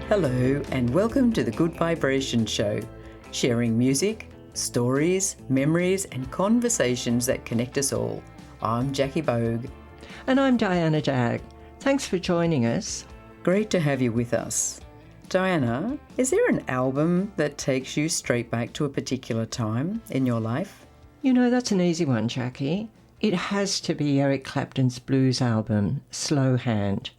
Hello and welcome to the Good Vibration Show, sharing music, stories, memories and conversations that connect us all. I'm Jackie Bogue. And I'm Diana Dagg. Thanks for joining us. Great to have you with us. Diana, is there an album that takes you straight back to a particular time in your life? You know, that's an easy one, Jackie. It has to be Eric Clapton's blues album, Slow Hand.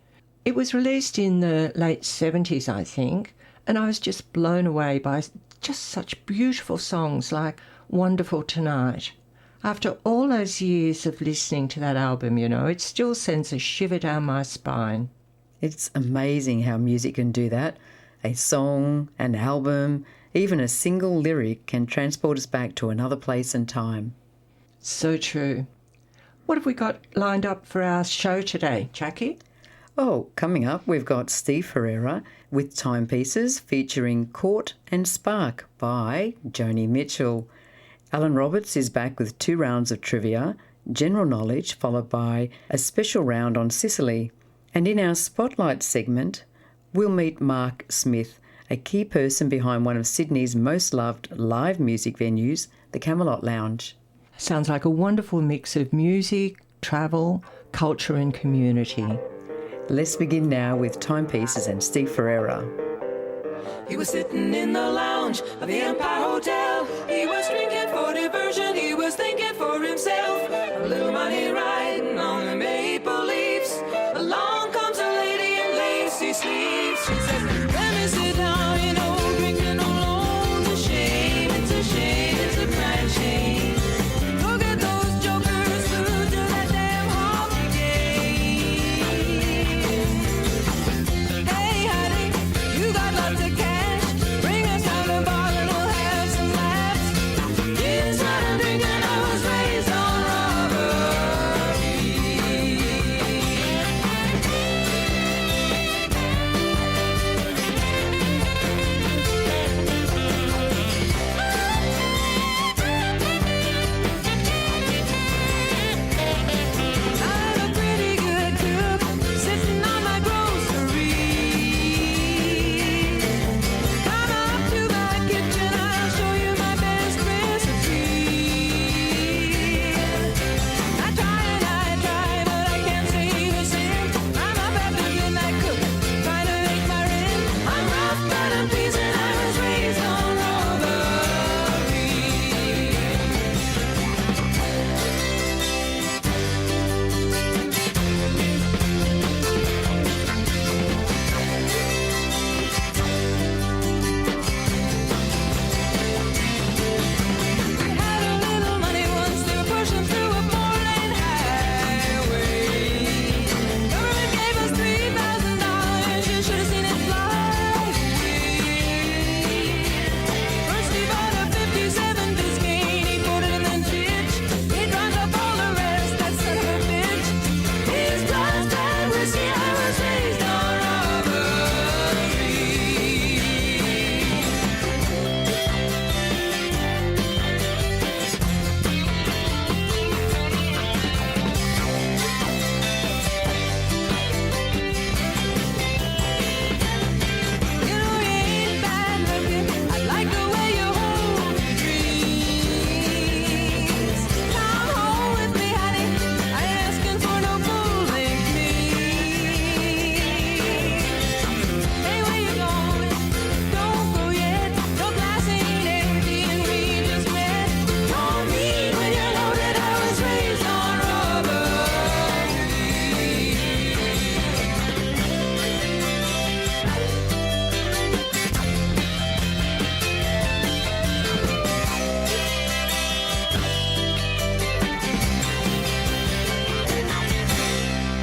It was released in the late 70s, I think, and I was just blown away by just such beautiful songs like Wonderful Tonight. After all those years of listening to that album, you know, it still sends a shiver down my spine. It's amazing how music can do that. A song, an album, even a single lyric can transport us back to another place and time. So true. What have we got lined up for our show today, Jackie? Oh, coming up, we've got Steve Ferreira with Timepieces featuring Court and Spark by Joni Mitchell. Alan Roberts is back with 2 rounds of trivia, general knowledge followed by a special round on Sicily. And in our Spotlight segment, we'll meet Mark Smith, a key person behind one of Sydney's most loved live music venues, the Camelot Lounge. Sounds like a wonderful mix of music, travel, culture and community. Let's begin now with Timepieces and Steve Ferreira. He was sitting in the lounge of the Empire Hotel. He was drinking for diversion. He was thinking for himself. A little money riding on the maple leaves. Along comes a lady in lacy sleeves. She says, let me sit down, you know, drinking alone. It's a shame, it's a shame, it's a crying shame. Look at those jokers who do that damn hockey game. Hey, honey, you got lots of cash. Bring us down the bar and we'll have some laughs. Yes, I'm drinking, I was raised on I'm a pretty good cook, sitting on my groceries. Come up to my kitchen, I'll show you my best recipe. I try, but I can't save a cent. I'm up after midnight cooking, trying to make my rent. I'm rough, but I'm decent, I was raised on robbery. We had a little money once, they were pushing through a 4-lane highway. Government gave us $3,000, you should have seen it fly away. First he bought a 57 Biscayne, he poured it in the ditch. He drank up all the rest, that son of a bitch. He's just bad whiskey, I was raised on robbery. You know you ain't bad looking, I like the way you hold your dreams. Come home with me, honey, I ain't asking for no full-length meat. Hey, where you going? Don't go yet, your glass ain't empty and we just met. Don't mean when you're loaded, I was raised on robbery.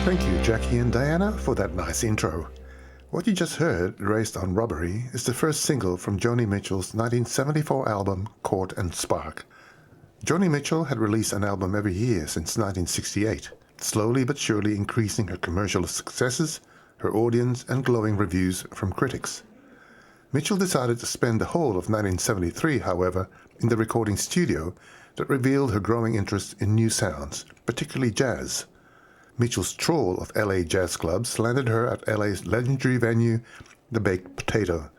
Thank you, Jackie and Diana, for that nice intro. What you just heard, Raised on Robbery, is the first single from Joni Mitchell's 1974 album, Court and Spark. Joni Mitchell had released an album every year since 1968, slowly but surely increasing her commercial successes, her audience, and glowing reviews from critics. Mitchell decided to spend the whole of 1973, however, in the recording studio that revealed her growing interest in new sounds, particularly jazz. Mitchell's trawl of LA jazz clubs landed her at LA's legendary venue, the Baked Potato.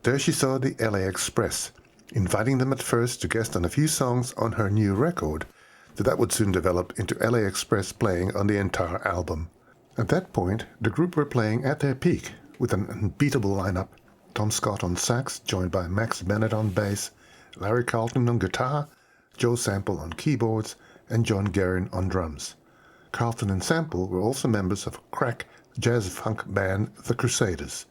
There she saw the LA Express, inviting them at first to guest on a few songs on her new record, that would soon develop into LA Express playing on the entire album. At that point, the group were playing at their peak, with an unbeatable lineup: Tom Scott on sax, joined by Max Bennett on bass, Larry Carlton on guitar, Joe Sample on keyboards, and John Guerin on drums. Carlton and Sample were also members of crack jazz-funk band The Crusaders.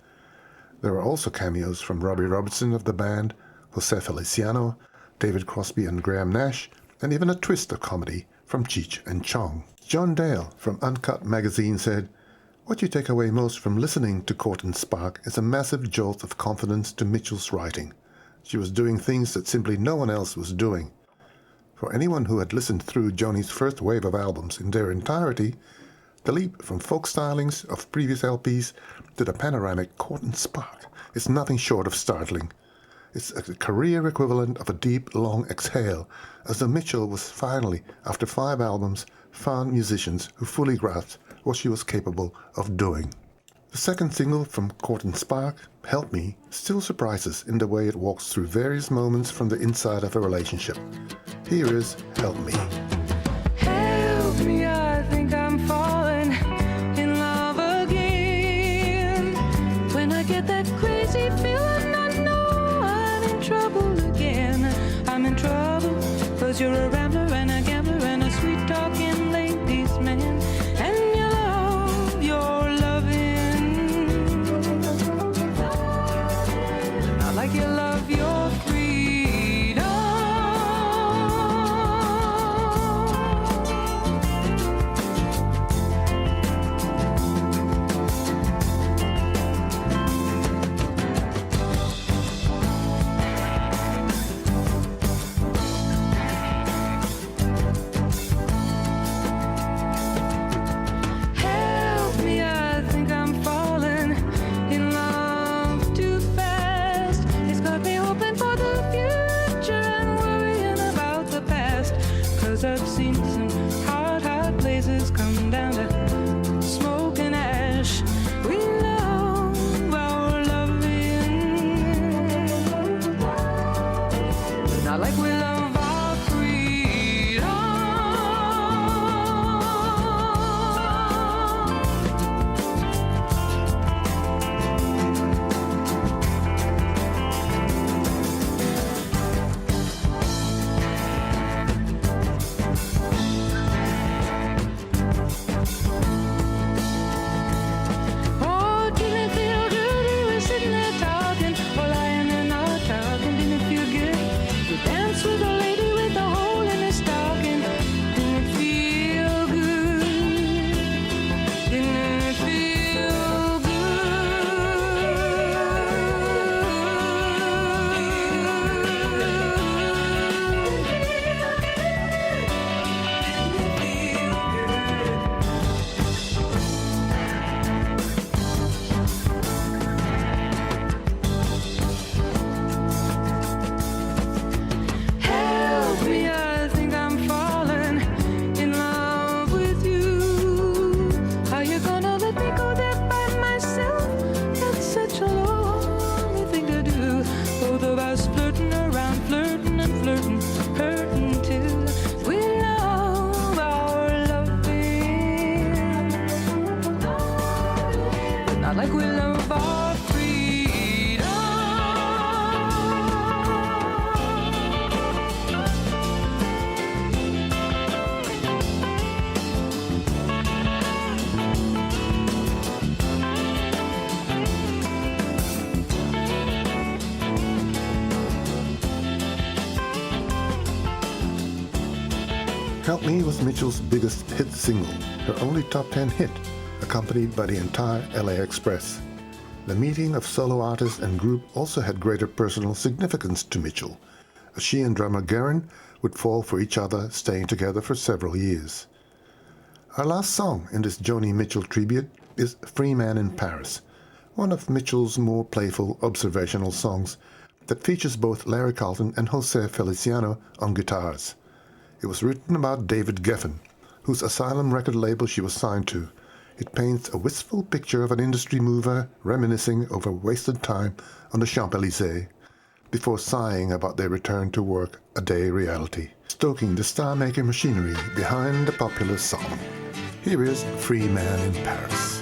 There were also cameos from Robbie Robertson of the band, Jose Feliciano, David Crosby and Graham Nash, and even a twist of comedy from Cheech and Chong. John Dale from Uncut Magazine said, "What you take away most from listening to Court and Spark is a massive jolt of confidence to Mitchell's writing. She was doing things that simply no one else was doing." For anyone who had listened through Joni's first wave of albums in their entirety, the leap from folk stylings of previous LPs to the panoramic Court and Spark is nothing short of startling. It's a career equivalent of a deep, long exhale, as though Mitchell was finally, after 5 albums, found musicians who fully grasped what she was capable of doing. The second single from Court and Spark, Help Me, still surprises in the way it walks through various moments from the inside of a relationship. Here is Help Me. Help me, I think I'm falling in love again. When I get that crazy feeling, I know I'm in trouble again. I'm in trouble, 'cause you're a rambler and a gambler and a sweet-talking ladies' man. And you love your loving, not like you love your freedom. Help me, I think I'm falling in love too fast. It's got me hoping for the future and worrying about the past. 'Cause I've seen some hot, hot places come down to smoke and ash. We love our loving, not like we love our freedom. Oh, didn't it feel good? We were sitting there talking, or lying there not talking. Didn't it feel good? We danced with a lady with a hole in her stocking. Didn't it feel good? Didn't it feel Help me, I think I'm falling in love with you. Are you gonna let me go there by myself? That's such a lonely thing to do. Both of us flirting around, flirting and flirting, hurting too. We love our loving, but not like we love our freedom. Help Me was Mitchell's biggest hit single, her only top 10 hit, accompanied by the entire LA Express. The meeting of solo artist and group also had greater personal significance to Mitchell, as she and drummer Guerin would fall for each other, staying together for several years. Our last song in this Joni Mitchell tribute is Free Man in Paris, one of Mitchell's more playful observational songs that features both Larry Carlton and Jose Feliciano on guitars. It was written about David Geffen, whose Asylum record label she was signed to, It paints a wistful picture of an industry mover reminiscing over wasted time on the Champs-Élysées before sighing about their return to work a day reality, stoking the star-maker machinery behind the popular song. Here is Free Man in Paris.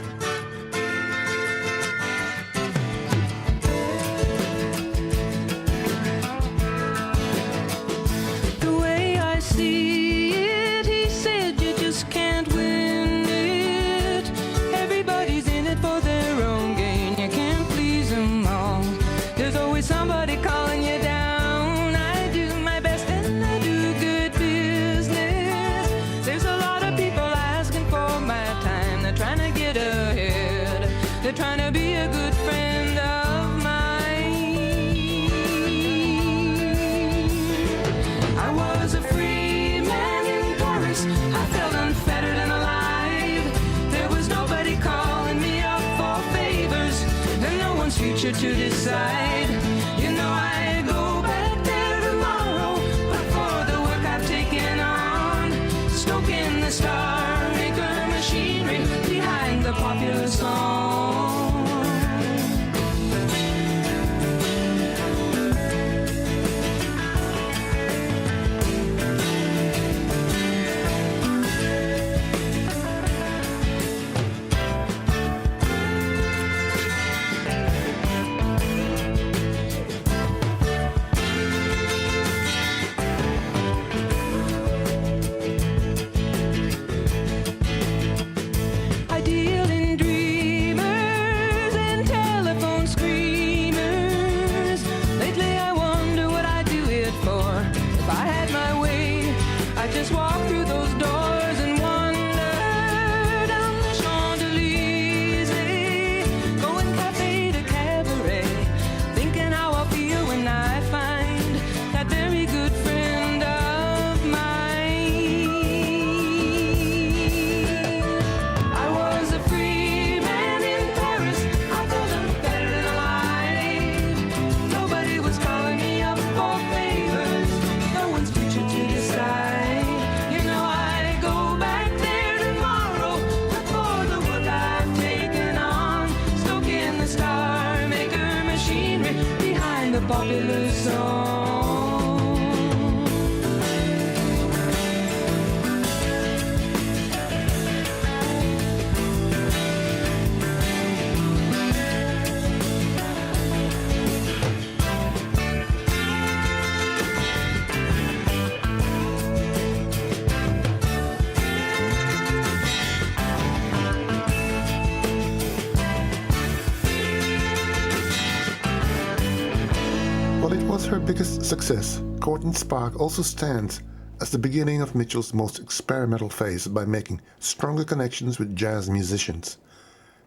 The way I see it, he said you just can't win it. Everybody's in it for their own gain. You can't please them all. There's always somebody calling you down. I do my best and I do good business. There's a lot of people asking for my time. They're trying to get ahead. They're trying to be a good friend of mine. I was a free man in Paris. I felt unfettered and alive. There was nobody calling me up for favors, and no one's future to decide. You know I go back there tomorrow, but for the work I've taken on, stoking the star maker machinery behind the popular song. I deal in dreamers and telephone screamers. Lately I wonder what I'd do it for. If I had my way, I'd just walk through those doors and wander down the Champs-Élysées, going cafe to cabaret, thinking how I'll feel when I find that very good friend of mine. I was a free man in Paris. I felt unfettered and alive. Nobody was calling me up for favors. No one's future to decide. You know I go back there tomorrow, but for the work I've taken on, stoking the star maker machinery behind the popular song. While it was her biggest success, Court and Spark also stands as the beginning of Mitchell's most experimental phase by making stronger connections with jazz musicians.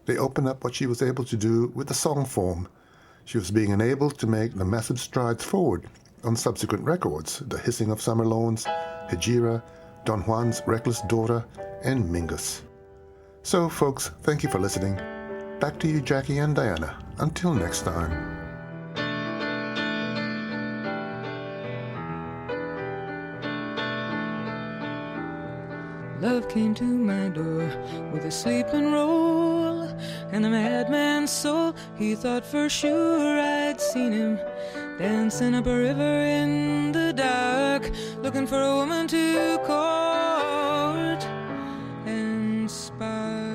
They opened up what she was able to do with the song form. She was being enabled to make the massive strides forward on subsequent records, The Hissing of Summer Lawns, Hejira, Don Juan's Reckless Daughter, and Mingus. So, folks, thank you for listening. Back to you, Jackie and Diana. Until next time. Love came to my door with a sleeping roll and a madman's soul. He thought for sure I'd seen him dancing up a river in the dark, looking for a woman to court and spark.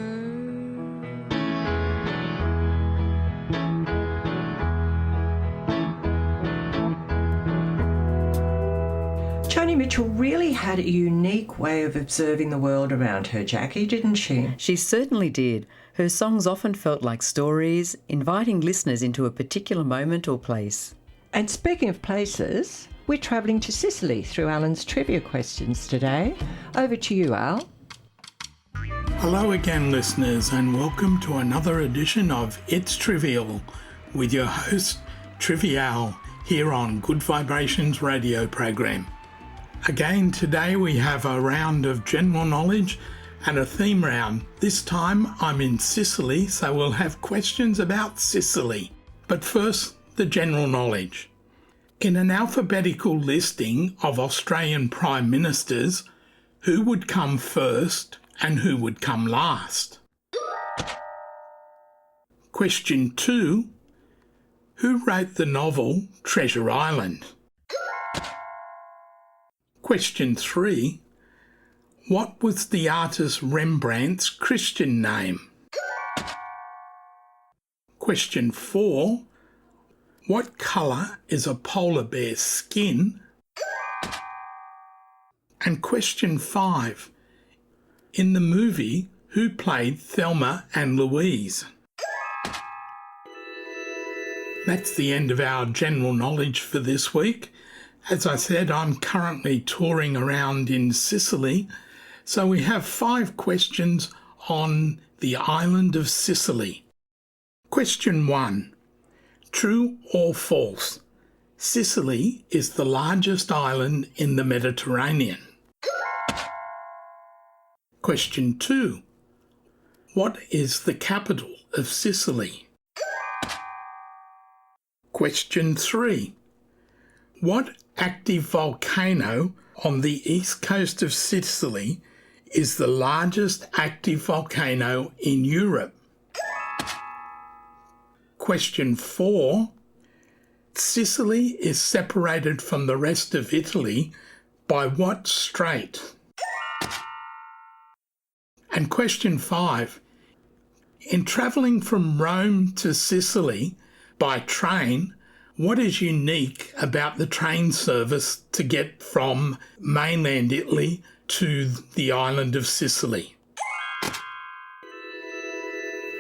Joni Mitchell really had a unique way of observing the world around her, Jackie, didn't she? She certainly did. Her songs often felt like stories, inviting listeners into a particular moment or place. And speaking of places, we're travelling to Sicily through Alan's trivia questions today. Over to you, Al. Hello again, listeners, and welcome to another edition of It's Trivial with your host, Trivial, here on Good Vibrations radio program. Again, today we have a round of general knowledge and a theme round. This time I'm in Sicily, so we'll have questions about Sicily. But first, the general knowledge. In an alphabetical listing of Australian Prime Ministers, who would come first and who would come last? Question 2. Who wrote the novel Treasure Island? Question 3. What was the artist Rembrandt's Christian name? Question 4. What colour is a polar bear's skin? And question 5. In the movie, who played Thelma and Louise? That's the end of our general knowledge for this week. As I said, I'm currently touring around in Sicily, so we have 5 questions on the island of Sicily. Question 1. True or false? Sicily is the largest island in the Mediterranean. Question 2. What is the capital of Sicily? Question 3. What active volcano on the east coast of Sicily is the largest active volcano in Europe? Question 4. Sicily is separated from the rest of Italy by what strait? And question 5. In travelling from Rome to Sicily by train, what is unique about the train service to get from mainland Italy to the island of Sicily?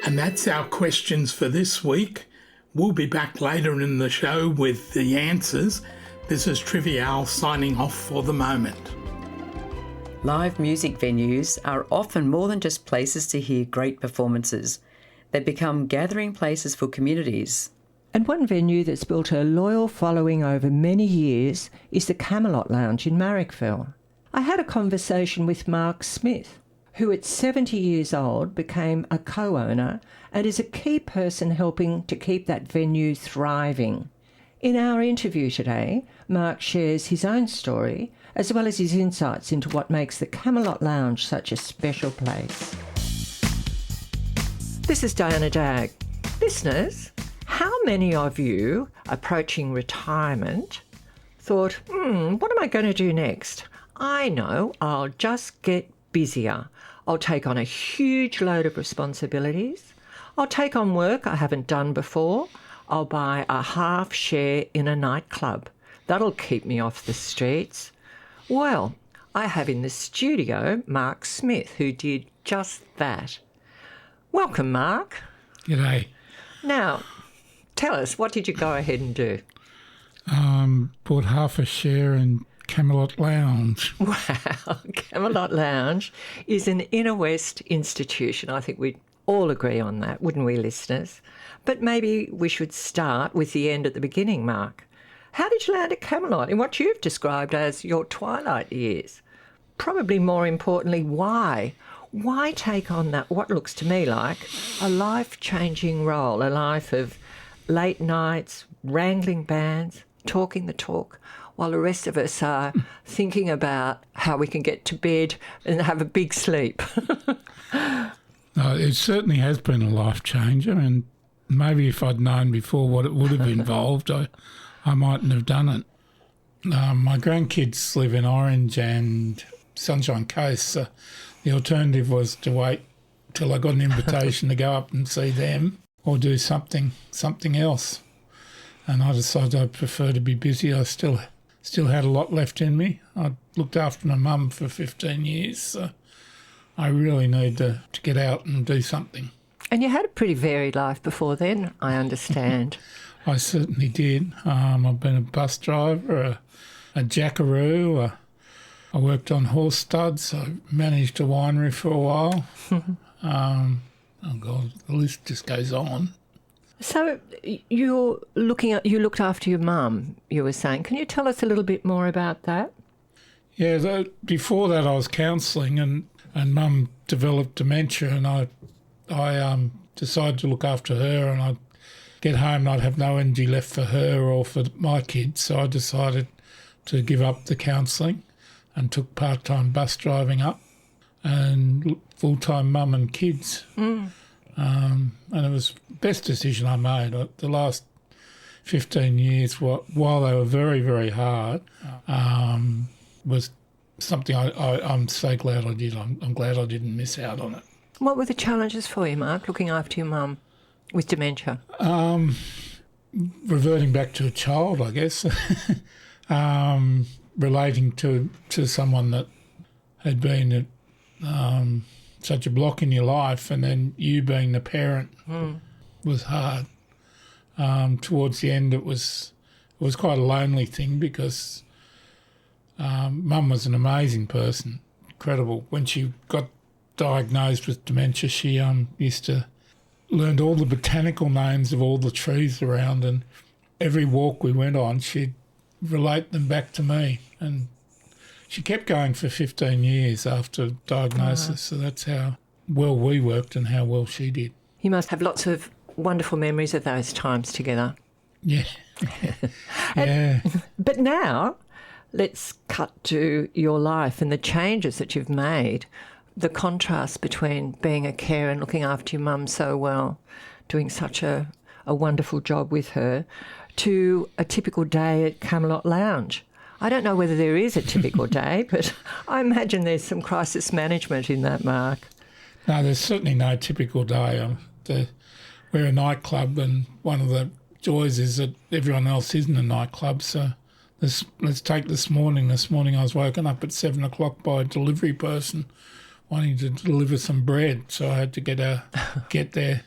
And that's our questions for this week. We'll be back later in the show with the answers. This is Trivial signing off for the moment. Live music venues are often more than just places to hear great performances. They become gathering places for communities. And one venue that's built a loyal following over many years is the Camelot Lounge in Marrickville. I had a conversation with Mark Smith, who at 70 years old became a co-owner and is a key person helping to keep that venue thriving. In our interview today, Mark shares his own story as well as his insights into what makes the Camelot Lounge such a special place. This is Diana Dagg. Listeners, how many of you approaching retirement thought, what am I going to do next? I know, I'll just get busier. I'll take on a huge load of responsibilities. I'll take on work I haven't done before. I'll buy a half share in a nightclub. That'll keep me off the streets. Well, I have in the studio Mark Smith, who did just that. Welcome, Mark. G'day. Now, tell us, what did you go ahead and do? Bought half a share in Camelot Lounge. Wow, Camelot Lounge is an inner west institution. I think we'd all agree on that, wouldn't we, listeners? But maybe we should start with the end at the beginning, Mark. How did you land at Camelot in what you've described as your twilight years? Probably more importantly, why? Why take on that, what looks to me like a life-changing role, a life of late nights, wrangling bands, talking the talk, while the rest of us are thinking about how we can get to bed and have a big sleep? It certainly has been a life changer, and maybe if I'd known before what it would have involved, I mightn't have done it. My grandkids live in Orange and Sunshine Coast, so the alternative was to wait till I got an invitation to go up and see them or do something else. And I decided I'd prefer to be busy. I still had a lot left in me. I'd looked after my mum for 15 years, so I really need to get out and do something. And you had a pretty varied life before then, I understand. I certainly did. I've been a bus driver, a jackaroo. I worked on horse studs. I managed a winery for a while. Oh God, the list just goes on. So you looked after your mum, you were saying. Can you tell us a little bit more about that? Yeah, before that I was counselling, and mum developed dementia, and I decided to look after her, and I'd get home and I'd have no energy left for her or for my kids, so I decided to give up the counselling and took part-time bus driving up and full-time mum and kids. and it was the best decision I made. The last 15 years, while they were very, very hard, was something I'm so glad I did. I'm glad I didn't miss out on it. What were the challenges for you, Mark, looking after your mum with dementia? Reverting back to a child, I guess, relating to someone that had been such a block in your life, and then you being the parent was hard. Towards the end, it was quite a lonely thing because Mum was an amazing person, incredible. When she got diagnosed with dementia, she used to learn all the botanical names of all the trees around, and every walk we went on, she'd relate them back to me. And she kept going for 15 years after diagnosis, so that's how well we worked and how well she did. You must have lots of wonderful memories of those times together. Yeah. Yeah. But now, let's cut to your life and the changes that you've made, the contrast between being a carer and looking after your mum so well, doing such a wonderful job with her, to a typical day at Camelot Lounge. I don't know whether there is a typical day, but I imagine there's some crisis management in that, Mark. No, there's certainly no typical day. We're a nightclub, and one of the joys is that everyone else isn't a nightclub. So let's take this morning. This morning I was woken up at 7 o'clock by a delivery person wanting to deliver some bread. So I had to get there,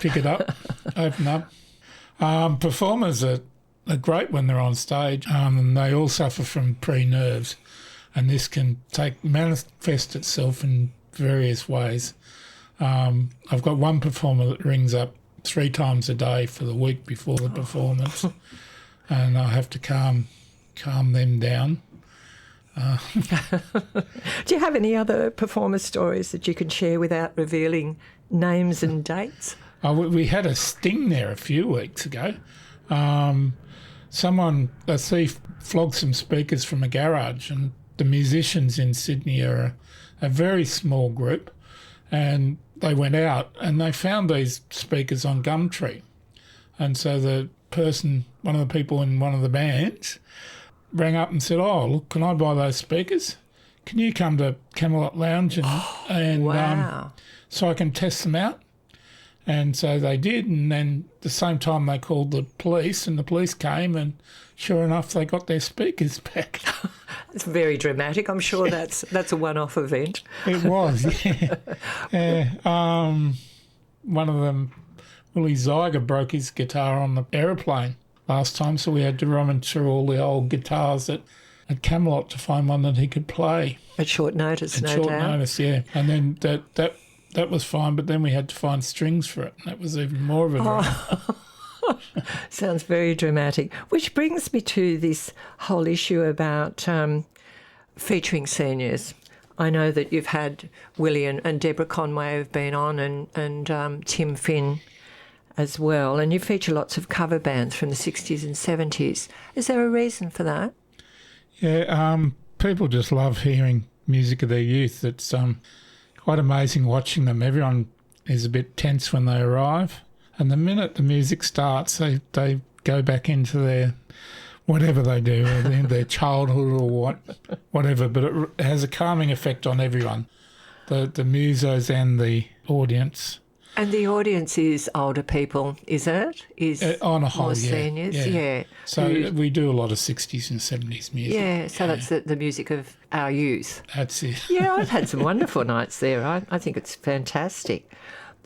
pick it up, open up. Performers are great when they're on stage, and they all suffer from pre-nerves, and this can manifest itself in various ways. I've got one performer that rings up 3 times a day for the week before the performance, and I have to calm them down. Do you have any other performer stories that you can share without revealing names and dates? We had a sting there a few weeks ago. A thief flogged some speakers from a garage, and the musicians in Sydney are a very small group, and they went out and they found these speakers on Gumtree. And so one of the people in one of the bands rang up and said, "Oh, look, can I buy those speakers? Can you come to Camelot Lounge and Wow. So I can test them out?" And so they did, and then at the same time they called the police, and the police came, and sure enough, they got their speakers back. It's very dramatic. I'm sure that's a one-off event. It was, yeah. Yeah. One of them, Willie Zeiger, broke his guitar on the aeroplane last time, so we had to rummage through all the old guitars at Camelot to find one that he could play. At short notice, At no short doubt. notice, yeah. And then that was fine, but then we had to find strings for it, and that was even more of a drama. Sounds very dramatic. Which brings me to this whole issue about featuring seniors. I know that you've had Willie and Deborah Conway have been on, and Tim Finn as well, and you feature lots of cover bands from the 60s and 70s. Is there a reason for that? Yeah, people just love hearing music of their youth. It's quite amazing watching them. Everyone is a bit tense when they arrive, and the minute the music starts, they go back into their whatever they do, their childhood or whatever. But it has a calming effect on everyone, the musos and the audience. And the audience is older people, is it? On a whole, more yeah, seniors, yeah. So we do a lot of 60s and 70s music. Yeah, so that's the music of our youth. That's it. Yeah, I've had some wonderful nights there. I think it's fantastic.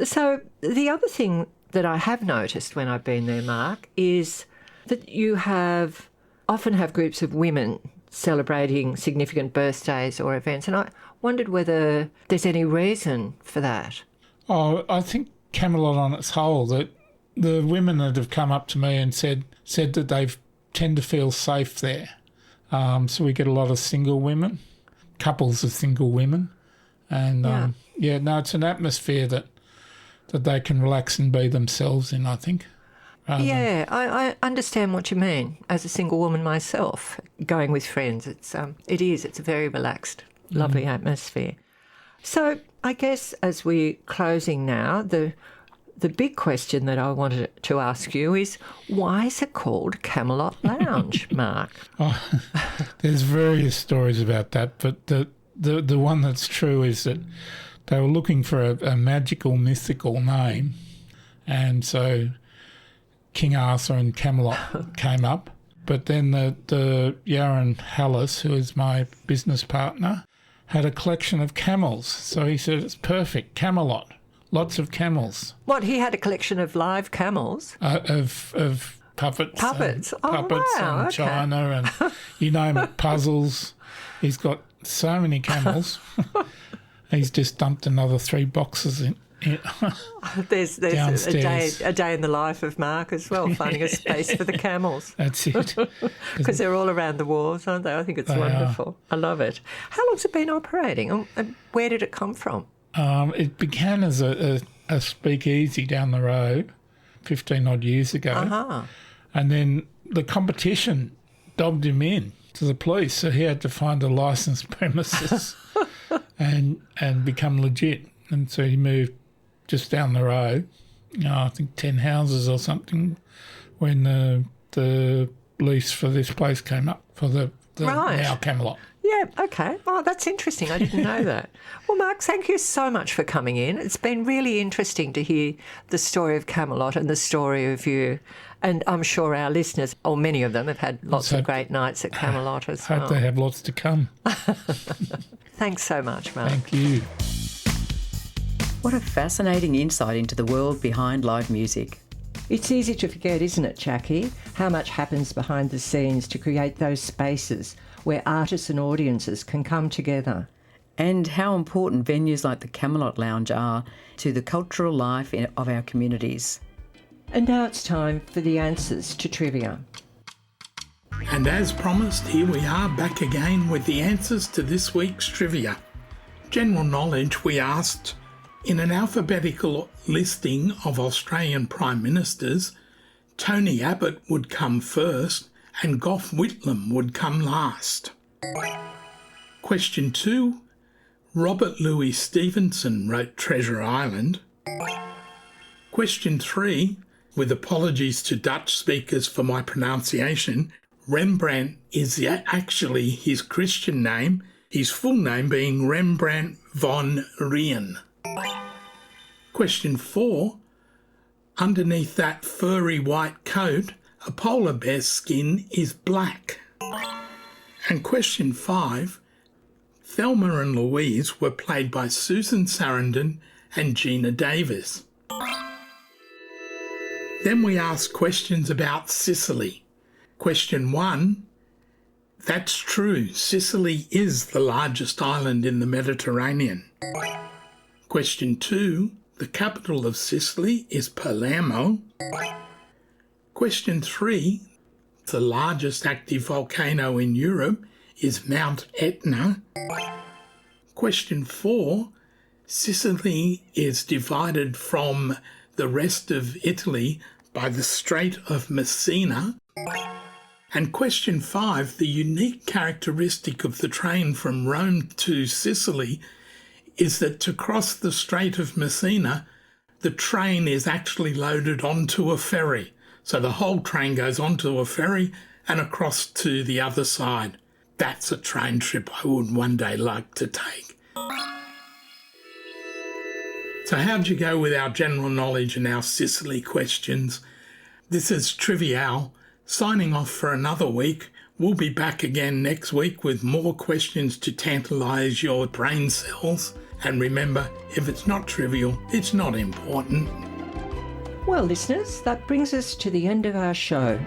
So the other thing that I have noticed when I've been there, Mark, is that you often have groups of women celebrating significant birthdays or events, and I wondered whether there's any reason for that. Oh, I think Camelot on its whole, that the women that have come up to me and said that they tend to feel safe there. So we get a lot of single women, couples of single women. And, it's an atmosphere that they can relax and be themselves in, I think. I understand what you mean. As a single woman myself, going with friends, it's a very relaxed, lovely atmosphere. So I guess as we're closing now, the big question that I wanted to ask you is, why is it called Camelot Lounge, Mark? There's various stories about that, but the one that's true is that they were looking for a magical, mythical name, and so King Arthur and Camelot came up. But then the Yaron Hallis, who is my business partner, had a collection of camels. So he said, it's perfect, Camelot, lots of camels. What, he had a collection of live camels? Of puppets. Puppets? Puppets wow, and okay. china and you name it, puzzles. He's got so many camels. He's just dumped another 3 boxes in. There's Downstairs. a day in the life of Mark as well, finding a space for the camels. That's it. Because they're all around the wharves, aren't they? I think it's wonderful. I love it. How long's it been operating, and where did it come from? It began as a speakeasy down the road 15 odd years ago. Uh-huh. And then the competition dobbed him in to the police, so he had to find a licensed premises and become legit. And so he moved just down the road, I think 10 houses or something, when the lease for this place came up for the Right. now Camelot. Yeah, okay. Oh, that's interesting. I didn't know that. Well, Mark, thank you so much for coming in. It's been really interesting to hear the story of Camelot and the story of you. And I'm sure our listeners, or many of them, have had lots of great nights at Camelot as well. Hope they have lots to come. Thanks so much, Mark. Thank you. What a fascinating insight into the world behind live music. It's easy to forget, isn't it, Jackie, how much happens behind the scenes to create those spaces where artists and audiences can come together. And how important venues like the Camelot Lounge are to the cultural life of our communities. And now it's time for the answers to trivia. And as promised, here we are back again with the answers to this week's trivia. General knowledge, we asked, in an alphabetical listing of Australian Prime Ministers, Tony Abbott would come first and Gough Whitlam would come last. Question 2. Robert Louis Stevenson wrote Treasure Island. Question 3. With apologies to Dutch speakers for my pronunciation, Rembrandt is actually his Christian name, his full name being Rembrandt von Rijn. Question 4. Underneath that furry white coat, a polar bear's skin is black. And question 5. Thelma and Louise were played by Susan Sarandon and Gina Davis. Then we asked questions about Sicily. Question 1. That's true, Sicily is the largest island in the Mediterranean. Question 2. The capital of Sicily is Palermo. Question 3. The largest active volcano in Europe is Mount Etna. Question 4. Sicily is divided from the rest of Italy by the Strait of Messina. And question 5. The unique characteristic of the train from Rome to Sicily is that to cross the Strait of Messina, the train is actually loaded onto a ferry. So the whole train goes onto a ferry and across to the other side. That's a train trip I would one day like to take. So how'd you go with our general knowledge and our Sicily questions? This is Trivial, signing off for another week. We'll be back again next week with more questions to tantalise your brain cells. And remember, if it's not trivial, it's not important. Well, listeners, that brings us to the end of our show.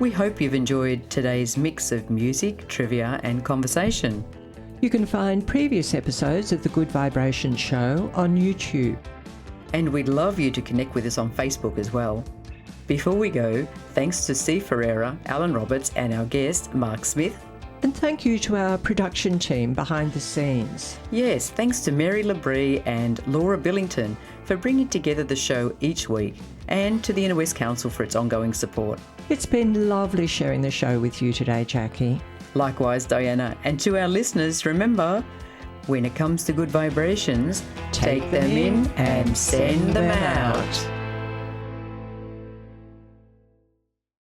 We hope you've enjoyed today's mix of music, trivia and conversation. You can find previous episodes of The Good Vibrations Show on YouTube. And we'd love you to connect with us on Facebook as well. Before we go, thanks to Steve Ferreira, Alan Roberts and our guest, Mark Smith. And thank you to our production team behind the scenes. Yes, thanks to Mary Labrie and Laura Billington for bringing together the show each week, and to the Inner West Council for its ongoing support. It's been lovely sharing the show with you today, Jackie. Likewise, Diana. And to our listeners, remember, When it comes to good vibrations, take them in and send them out.